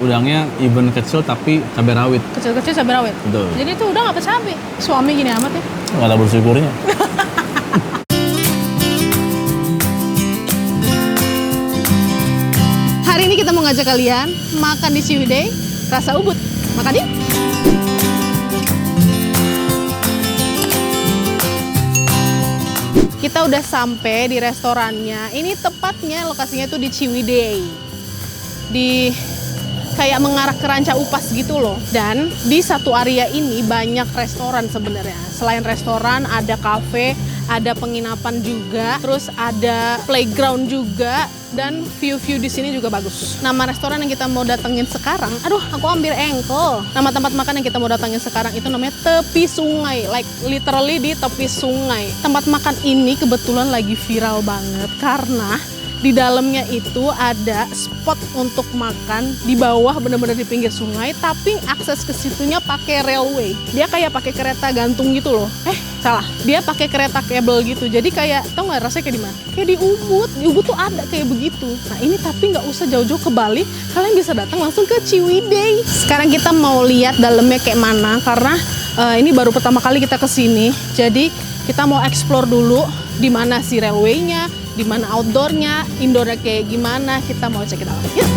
udangnya even kecil tapi cabai rawit. Kecil-kecil cabai rawit. Betul. Jadi itu udang apa cabai? Suami gini amat ya. Nggak ada bersyukurnya. Hari ini kita mau ngajak kalian makan di Ciwidey rasa Ubud. Makan yuk! Kita udah sampai di restorannya. Ini tepatnya lokasinya tuh di Ciwidey. Di kayak mengarah ke Ranca Upas gitu loh. Dan di satu area ini banyak restoran sebenarnya. Selain restoran ada kafe, ada penginapan juga, terus ada playground juga, dan view-view di sini juga bagus. Nama restoran yang kita mau datengin sekarang, aduh aku ambil engkel. Nama tempat makan yang kita mau datengin sekarang itu namanya Tepi Sungai, like literally di tepi sungai. Tempat makan ini kebetulan lagi viral banget karena di dalamnya itu ada spot untuk makan di bawah, bener-bener di pinggir sungai, tapi akses ke situnya pakai railway. Dia kayak pakai kereta gantung gitu loh. Salah. Dia pakai kereta kabel gitu. Jadi kayak, tau nggak rasanya kayak di mana? Kayak di Ubud. Di Ubud tuh ada kayak begitu. Nah ini tapi nggak usah jauh-jauh ke Bali, kalian bisa datang langsung ke Ciwidey. Sekarang kita mau lihat dalamnya kayak mana karena ini baru pertama kali kita kesini. Jadi kita mau explore dulu di mana si railway-nya, di mana outdoor-nya, indoor-nya kayak gimana, kita mau cek it out. Yuk!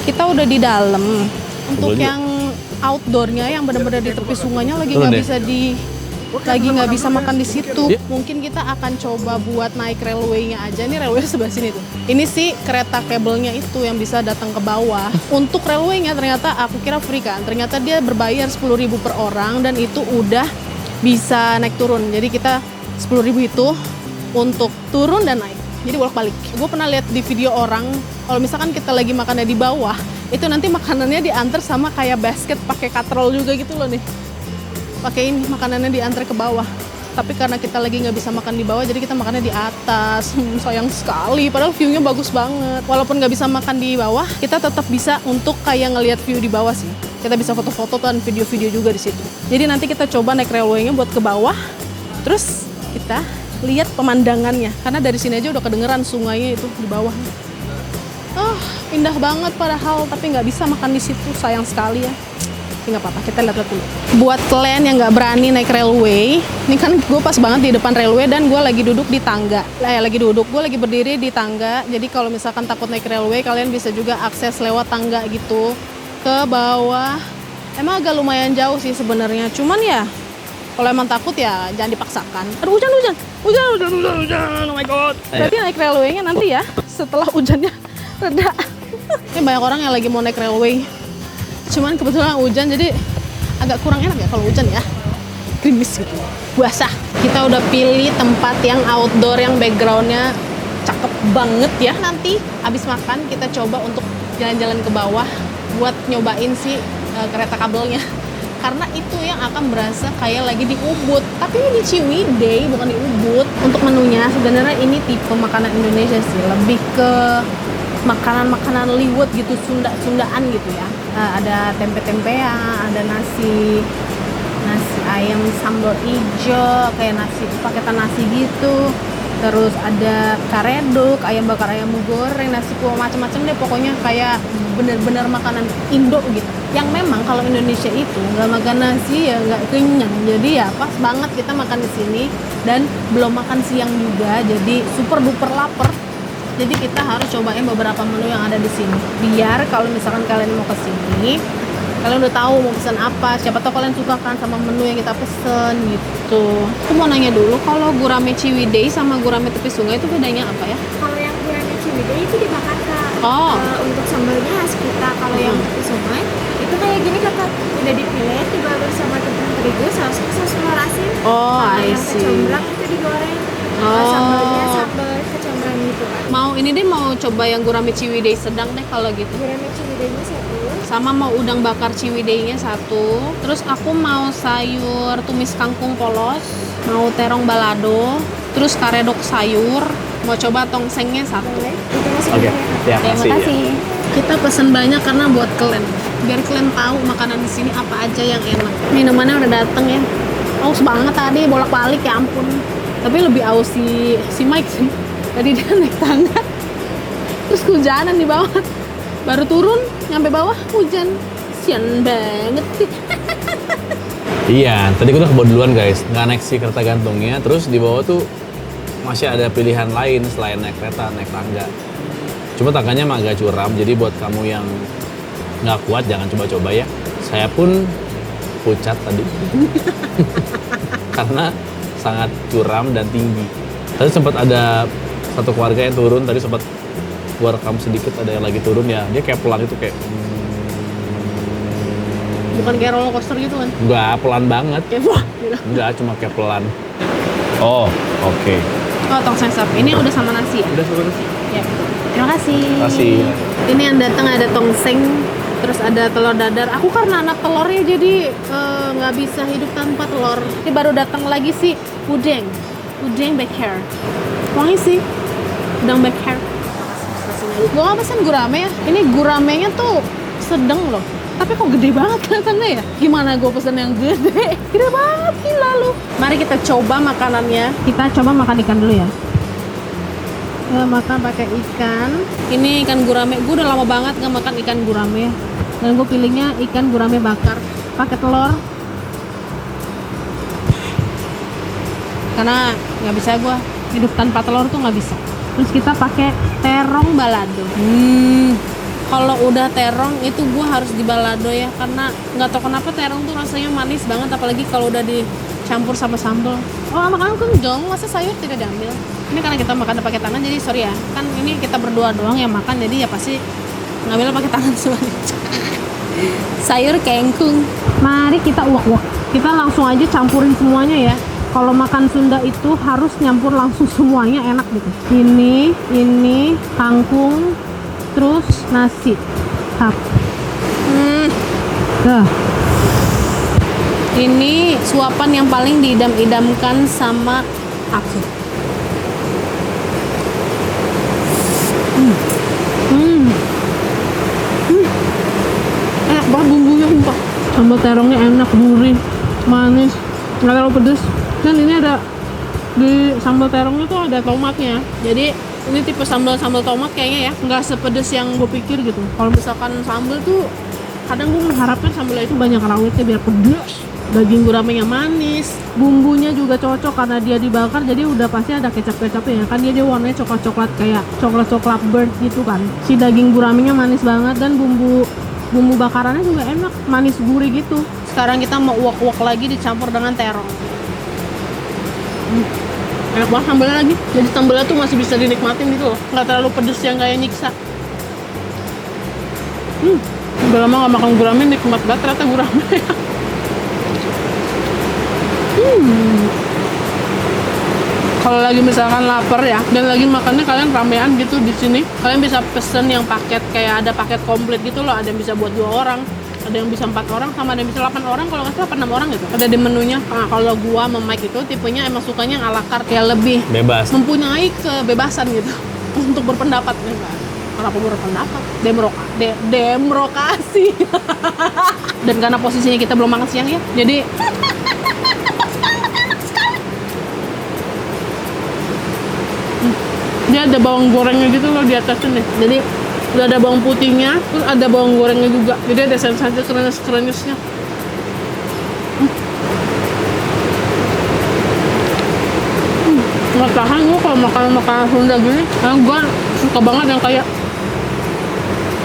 Kita udah di dalam. Untuk yang outdoornya yang benar-benar di tepi sungainya lagi nggak bisa makan di situ. Mungkin kita akan coba buat naik railway-nya aja. Nih railway sebelah sini tuh. Ini sih kereta kabelnya itu yang bisa datang ke bawah. Untuk railway-nya ternyata aku kira free kan. Ternyata dia berbayar 10.000 per orang dan itu udah bisa naik turun. Jadi kita 10.000 itu untuk turun dan naik. Jadi bolak-balik. Gue pernah lihat di video orang kalau misalkan kita lagi makannya di bawah, itu nanti makanannya diantar sama kayak basket pakai katrol juga gitu loh nih. Pakai ini makanannya diantar ke bawah. Tapi karena kita lagi nggak bisa makan di bawah, jadi kita makannya di atas. Sayang sekali, padahal view-nya bagus banget. Walaupun nggak bisa makan di bawah, kita tetap bisa untuk kayak ngelihat view di bawah sih. Kita bisa foto-foto dan video-video juga di situ. Jadi nanti kita coba naik railway-nya buat ke bawah. Terus kita lihat pemandangannya. Karena dari sini aja udah kedengeran sungainya itu di bawah. Indah banget padahal, tapi nggak bisa makan di situ, sayang sekali ya. Tapi nggak apa-apa, kita lihat dulu. Buat kalian yang nggak berani naik railway, ini kan gue pas banget di depan railway dan gue lagi duduk di tangga. Gue lagi berdiri di tangga, jadi kalau misalkan takut naik railway, kalian bisa juga akses lewat tangga gitu ke bawah. Emang agak lumayan jauh sih sebenarnya, cuman ya kalau emang takut ya jangan dipaksakan. Aduh hujan, oh my god. Berarti naik railway-nya nanti ya, setelah hujannya reda. Ini banyak orang yang lagi mau naik railway. Cuman kebetulan hujan jadi agak kurang enak ya kalau hujan ya. Gerimis gitu, basah. Kita udah pilih tempat yang outdoor yang backgroundnya cakep banget ya. Nanti abis makan kita coba untuk jalan-jalan ke bawah buat nyobain si kereta kabelnya. Karena itu yang akan berasa kayak lagi di Ubud. Tapi ini di Ciwidey, bukan di Ubud. Untuk menunya sebenarnya ini tipe makanan Indonesia sih. Lebih ke makanan-makanan liwet gitu, Sunda-Sundaan gitu ya. Ada tempe-tempean, ada nasi ayam sambal hijau, kayak nasi paketan nasi gitu. Terus ada karedok, ayam bakar ayam goreng, nasi kuah, macam-macam deh pokoknya kayak bener-bener makanan Indo gitu. Yang memang kalau Indonesia itu nggak makan nasi ya nggak kenyang. Jadi ya pas banget kita makan di sini dan belum makan siang juga, jadi super duper lapar. Jadi kita harus cobain beberapa menu yang ada di sini. Biar kalau misalkan kalian mau ke sini, kalian udah tahu mau pesen apa. Siapa tahu kalian suka kan sama menu yang kita pesen gitu. Aku mau nanya dulu, kalau gurame Ciwidey sama gurame tepi sungai itu bedanya apa ya? Kalau yang gurame Ciwidey itu dibakar kak. Untuk sambalnya khas kita. Kalau yang tepi sungai itu kayak gini kakak, udah dipilih dibalut sama tepung terigu, sausnya saus telur asin. I Yang see. kecombrang itu digoreng. Sambalnya sambal kecombrang gitu kan. Mau coba yang gurame Ciwidey sedang deh kalau gitu. Gurame Ciwideynya satu. Sama mau udang bakar Ciwidey-nya satu. Terus aku mau sayur tumis kangkung polos, mau terong balado, terus karedok sayur. Mau coba tongsengnya satu. Boleh? Itu masih Oke, ya, Oke, makasih. makasih. Kita pesen banyak karena buat kalian, biar kalian tahu makanan di sini apa aja yang enak. Minumannya udah dateng ya. Aus banget tadi, bolak-balik ya ampun. Tapi lebih aus si Mike sih. Tadi dia naik tangga, terus hujanan di bawah. Baru turun, nyampe bawah hujan. Sian banget sih. Iya, tadi gue udah kebawah duluan guys. Nggak naik si kereta gantungnya, terus di bawah tuh masih ada pilihan lain selain naik kereta, naik tangga. Cuma tangganya mah agak curam, jadi buat kamu yang nggak kuat jangan coba-coba ya. Saya pun pucat tadi. Karena sangat curam dan tinggi. Tadi sempat ada satu keluarga yang turun, tadi sempat gua rekam sedikit, ada yang lagi turun ya. Dia kayak pelan itu kayak Bukan kayak roller coaster gitu kan? enggak, pelan banget. Kayak wah gitu. Enggak, cuma kayak pelan. Oh, oke. Oh, tongseng sop. Ini udah sama nasi ya? Udah selesai. Ya. Terima kasih. Terima kasih. Ini yang datang ada tongseng, terus ada telur dadar. Aku karena anak telurnya jadi nggak bisa hidup tanpa telur. Ini baru datang lagi sih udeng bakar. Wangi sih, udang bakar. Gue nggak pesen gurame ya. Ini guramenya tuh sedang loh. Tapi kok gede banget kelihatannya ya? Gimana gue pesen yang gede? Gede banget, gila lu. Mari kita coba makanannya. Kita coba makan ikan dulu ya. Ya, makan pakai ikan. Ini ikan gurame. Gue udah lama banget nggak makan ikan gurame. Dan gue pilihnya ikan gurame bakar. Pakai telur. Karena nggak bisa gue hidup tanpa telur tuh nggak bisa. Terus kita pakai terong balado. Kalau udah terong itu gue harus di balado ya, karena nggak tahu kenapa terong tuh rasanya manis banget, apalagi kalau udah dicampur sama sambal. Oh, makan dong, masa sayur tidak diambil? Ini karena kita makan pakai tangan, jadi sorry ya. Kan ini kita berdua doang yang makan, jadi ya pasti ngambil pakai tangan semuanya. Sayur kengkung. Mari kita uak-uak. Kita langsung aja campurin semuanya ya. Kalau makan Sunda itu harus nyampur langsung semuanya, enak gitu. Ini kangkung, terus nasi. Hap. Ini suapan yang paling diidam-idamkan sama aku. Enak banget bumbunya, sumpah. Sambal terongnya enak, gurih, manis, nggak terlalu pedes. Dan ini ada di sambal terongnya tuh ada tomatnya. Jadi ini tipe sambal tomat kayaknya ya, nggak sepedes yang gue pikir gitu. Kalau misalkan sambal tuh kadang gue mengharapkan sambalnya itu banyak rawitnya biar pedes. Daging guramenya manis, bumbunya juga cocok karena dia dibakar, jadi udah pasti ada kecap-kecapnya kan, dia warnanya coklat-coklat kayak coklat-coklat burnt gitu kan. Si daging guramenya manis banget dan bumbu bakarannya juga enak, manis gurih gitu. Sekarang kita mau uak-uak lagi dicampur dengan terong. Enak banget sambalnya lagi, jadi sambalnya tuh masih bisa dinikmatin gitu loh, nggak terlalu pedes yang kayak nyiksa. Udah lama nggak makan gurame, nikmat banget ternyata gurame. Kalau lagi misalkan lapar ya dan lagi makannya kalian ramean gitu di sini, kalian bisa pesen yang paket, kayak ada paket komplit gitu loh. Ada yang bisa buat 2 orang, ada yang bisa 4 orang, sama ada yang bisa 8 orang, kalau nggak salah 6 orang gitu. Ada di menunya. Nah, kalau gua sama Mike itu tipenya emang sukanya yang ala carte, ya lebih Bebas. mempunyai kebebasan gitu untuk berpendapat. Kenapa berpendapat? Demokrasi. Dan karena posisinya kita belum makan siang ya, jadi dia ada bawang gorengnya gitu loh di atasnya nih. Jadi udah ada bawang putihnya, terus ada bawang gorengnya juga. Jadi ada sensasi krenyes-krenyesnya. Nggak tahan gue kalau makan Sunda gini. Gue suka banget yang kayak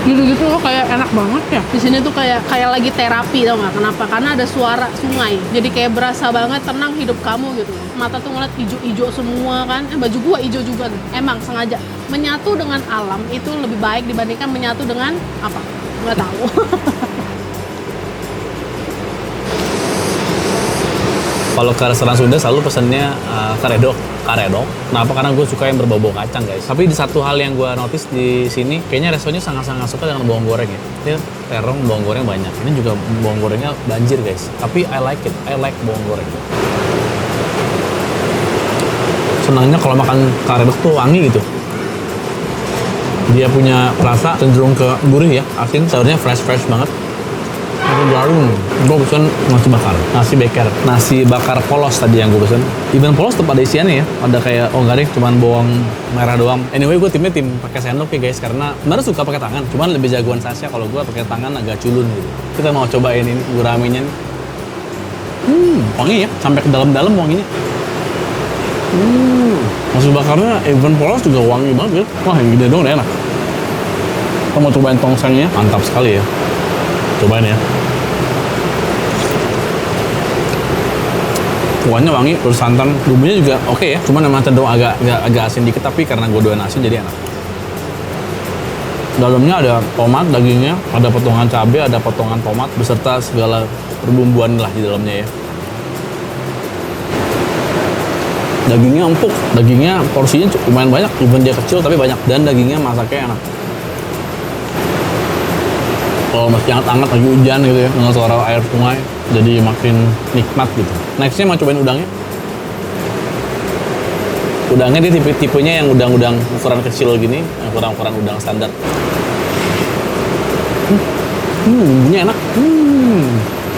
gitu-gitu loh, kayak enak banget ya. Di sini tuh kayak lagi terapi, tau nggak? Kenapa? Karena ada suara sungai. Jadi kayak berasa banget tenang hidup kamu gitu. Mata tuh ngeliat hijau-hijau semua kan. Baju gua hijau juga tuh. Emang sengaja menyatu dengan alam itu lebih baik dibandingkan menyatu dengan apa? Nggak tahu. Kalau ke restoran Sunda selalu pesennya karedok. Kenapa? Karena gue suka yang berbau-bau kacang guys. Tapi di satu hal yang gue notice di sini, kayaknya restonya sangat-sangat suka dengan bawang goreng ya. Dia terong bawang goreng banyak. Ini juga bawang gorengnya banjir guys. Tapi I like it. I like bawang goreng. senangnya kalau makan karedok tuh wangi gitu. Dia punya rasa cenderung ke gurih ya, asin, sayurnya fresh banget. Aku baru, gue pesen nasi bakar polos tadi yang gue pesen. Even polos tetap ada isiannya ya, ada kayak enggak deh, cuman bawang merah doang. Anyway, gue tim pakai sendok ya guys, karena sebenarnya suka pakai tangan, cuman lebih jagoan Sasha kalau gue pakai tangan agak culun gitu. Kita mau cobain ini guraminya nih. Wangi ya, sampai ke dalam-dalam wanginya. Nasi bakarnya even polos juga wangi banget ya. Wah, yang gede dong, enak. Kita mau cobain tongsengnya, mantap sekali ya. Cobain ya. Kuahnya wangi, terus santan, bumbunya juga oke ya. Cuman emang cenderung agak asin dikit, tapi karena gue doyan asin jadi enak. Dalamnya ada tomat, dagingnya, ada potongan cabai, ada potongan tomat, beserta segala perbumbuan lah di dalamnya ya. Dagingnya empuk, dagingnya porsinya lumayan banyak, even dia kecil tapi banyak, dan dagingnya masaknya enak. Kalau masih hangat-hangat lagi hujan gitu ya, dengan suara air sungai, jadi makin nikmat gitu. Nextnya mau cobain udangnya. Udangnya dia tipe-tipenya yang udang-udang ukuran kecil gini, ukuran udang standar. Bumbunya enak.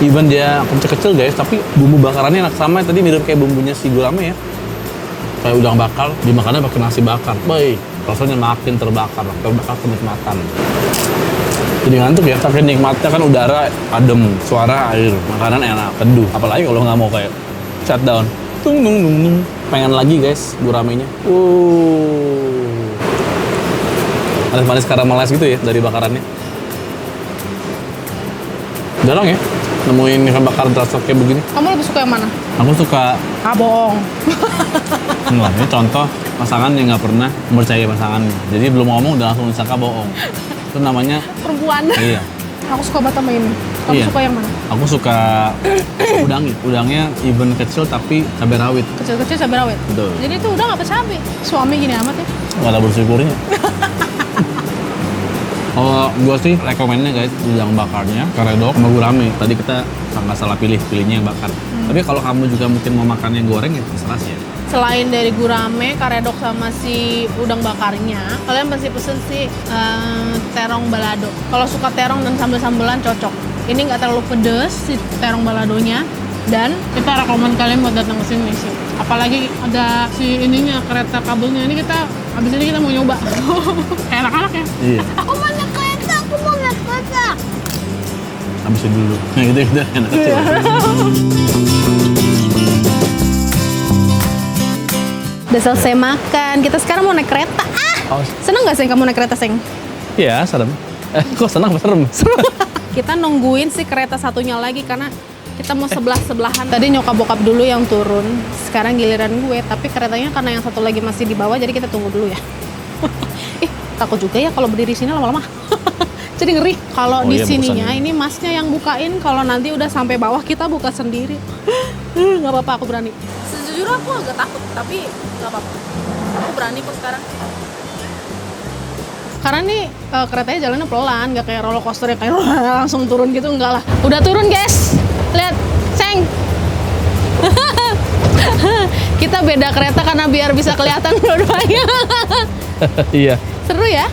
Even dia kecil-kecil guys, tapi bumbu bakarannya enak, sama tadi mirip kayak bumbunya si gurame ya. Kayak udang bakar, dimakannya pakai nasi bakar. Baik, rasanya makin terbakar kenikmatan. Jadi ngantuk ya, tapi nikmatnya kan udara adem, suara air, makanan enak, teduh. Apalagi kalau nggak mau kayak shutdown. Tung. Pengen lagi guys, guramenya. Manis-manis karamelis gitu ya dari bakarannya. Jarang ya nemuin ikan bakar terasa kayak begini. Kamu lebih suka yang mana? Aku suka. Bohong. Nah, ini contoh pasangan yang nggak pernah percaya pasangannya. Jadi belum ngomong udah langsung disangka bohong. Itu namanya Perempuan. Iya. Aku suka banget sama ini. Kamu Iya. suka yang mana? Aku suka udangnya even kecil tapi cabai rawit. Kecil-kecil cabai rawit. Betul. Jadi itu udang apa cabai? Suami gini amat ya. Nggak ada bersyukurnya. Kalau gue sih rekomennya guys, udang bakarnya, karedok, sama gurame. Tadi kita nggak salah pilihnya yang bakar. Tapi kalau kamu juga mungkin mau makan yang goreng ya terserah sih ya. Selain dari gurame, karedok sama si udang bakarnya, kalian pasti pesen si terong balado. Kalau suka terong dan sambal-sambalan cocok. Ini nggak terlalu pedes si terong baladonya, dan kita rekomen kalian buat datang ke sini sih. Apalagi ada si ininya, kereta kabelnya. Ini kita habis ini kita mau nyoba. Enak-enak ya. Iya. Aku mau naik kereta. Habisin dulu. Nah gitu enak kecil. Udah selesai makan, kita sekarang mau naik kereta. Seneng gak sih kamu naik kereta, Seng? Iya, serem. Kok senang apa serem? Kita nungguin si kereta satunya lagi karena kita mau sebelah-sebelahan. Tadi nyokap bokap dulu yang turun, sekarang giliran gue. Tapi keretanya karena yang satu lagi masih di bawah, jadi kita tunggu dulu ya. Takut juga ya kalau berdiri sini lama-lama. Jadi ngeri. Kalau di sininya ini masnya yang bukain, kalau nanti udah sampai bawah kita buka sendiri. Nggak apa-apa, aku berani. Sejujurnya aku agak takut, tapi nggak apa-apa. Aku berani kok sekarang. Karena nih keretanya jalannya pelan, nggak kayak roller coaster yang kayak langsung turun gitu, enggak lah. Udah turun guys, lihat, Seng. Kita beda kereta karena biar bisa kelihatan dua-duanya. Iya. Seru ya?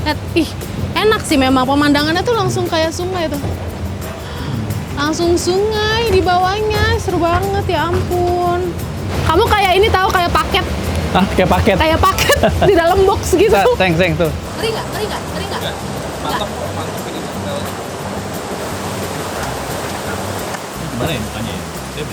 Lihat, enak sih memang pemandangannya tuh langsung kayak sungai tuh. Langsung sungai di bawahnya, seru banget ya ampun. Kamu kayak ini tahu kayak paket. Kayak paket. Kayak paket di dalam box gitu. Seng tuh. Ngeri nggak? Mantap ini setel. Gimana ya mukanya ya?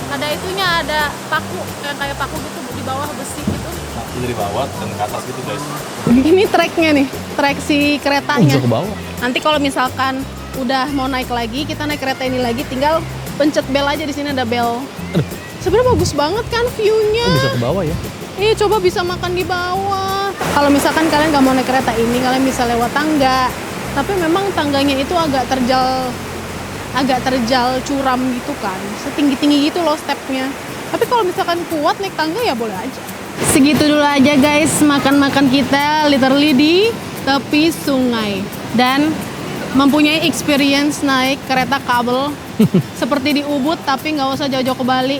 Ada itunya, ada paku, kayak paku gitu di bawah besi gitu. Paku dari bawah dan ke atas gitu guys. Ini treknya nih, trek si keretanya. Bisa ke bawah. Nanti kalau misalkan udah mau naik lagi, kita naik kereta ini lagi, tinggal pencet bel aja, di sini ada bel. Sebenarnya bagus banget kan view-nya. Bisa ke bawah ya? Iya, coba bisa makan di bawah. Kalau misalkan kalian nggak mau naik kereta ini, kalian bisa lewat tangga. Tapi memang tangganya itu agak terjal curam gitu kan. Setinggi-tinggi gitu loh stepnya. Tapi kalau misalkan kuat naik tangga ya boleh aja. Segitu dulu aja guys, makan-makan kita literally di tepi sungai. Dan mempunyai experience naik kereta kabel. Seperti di Ubud, tapi nggak usah jauh-jauh ke Bali.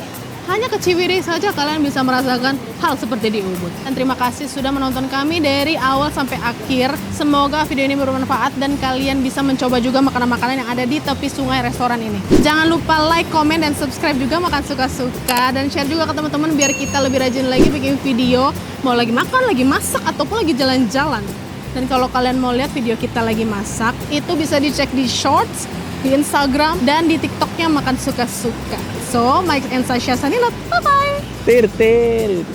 hanya ke Ciwidey saja kalian bisa merasakan hal seperti di Ubud. Dan terima kasih sudah menonton kami dari awal sampai akhir. Semoga video ini bermanfaat dan kalian bisa mencoba juga makanan-makanan yang ada di tepi sungai restoran ini. Jangan lupa like, komen, dan subscribe juga Makan Suka-Suka. Dan share juga ke teman-teman biar kita lebih rajin lagi bikin video. Mau lagi makan, lagi masak, ataupun lagi jalan-jalan. Dan kalau kalian mau lihat video kita lagi masak, itu bisa dicek di Shorts, di Instagram, dan di TikToknya Makan Suka-Suka. So, Mike and Sasha Sanilot, bye-bye! Tir.